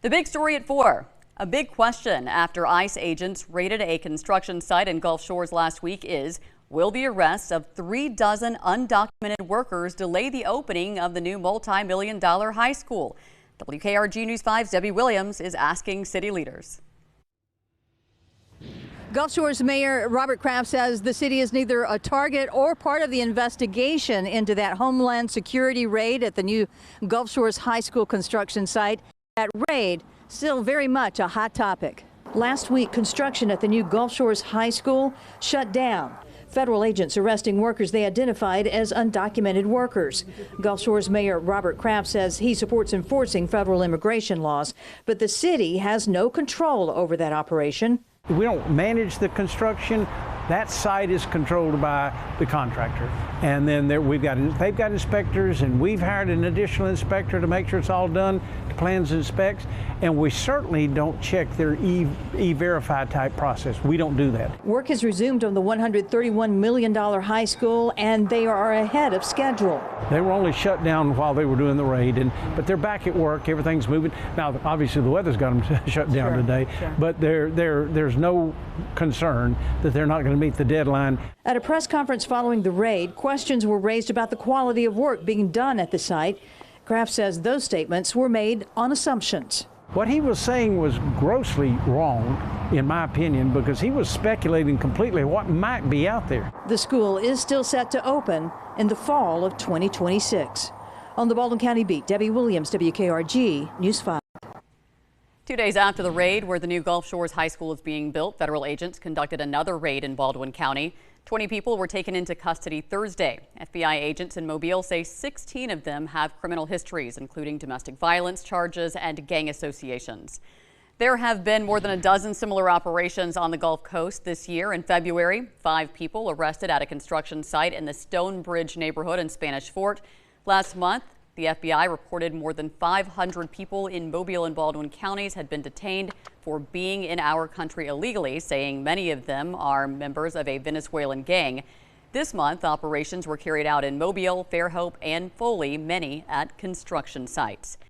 The big story at 4. A big question after ICE agents raided a construction site in Gulf Shores last week is, will the arrest of 36 undocumented workers delay the opening of the new multi-million-dollar high school? WKRG News 5's Debbie Williams is asking city leaders. Gulf Shores Mayor Robert Kraft says the city is neither a target or part of the investigation into that Homeland Security raid at the new Gulf Shores High School construction site. That raid still very much a hot topic. Last week, construction at the new Gulf Shores High School shut down. Federal agents arresting workers they identified as undocumented workers. Gulf Shores Mayor Robert Kraft says he supports enforcing federal immigration laws, but the city has no control over that operation. We don't manage the construction. That site is controlled by the contractor. And then they've got inspectors, and we've hired an additional inspector to make sure it's all done to plans and specs. And we certainly don't check their E-Verify type process. We don't do that. Work has resumed on the $131 million high school, and they are ahead of schedule. They were only shut down while they were doing the raid, but they're back at work. Everything's moving. Now, obviously, the weather's got them shut down today, but there's no concern that they're not going to meet the deadline. At a press conference following the raid, questions were raised about the quality of work being done at the site. Kraft says those statements were made on assumptions. What he was saying was grossly wrong, in my opinion, because he was speculating completely what might be out there. The school is still set to open in the fall of 2026. On the Baldwin County beat, Debbie Williams, WKRG News 5. 2 days after the raid where the new Gulf Shores High School is being built, federal agents conducted another raid in Baldwin County. 20 people were taken into custody Thursday. FBI agents in Mobile say 16 of them have criminal histories, including domestic violence charges and gang associations. There have been more than a dozen similar operations on the Gulf Coast this year. In February, 5 people arrested at a construction site in the Stonebridge neighborhood in Spanish Fort. Last month, the FBI reported more than 500 people in Mobile and Baldwin counties had been detained for being in our country illegally, saying many of them are members of a Venezuelan gang. This month, operations were carried out in Mobile, Fairhope, and Foley, many at construction sites.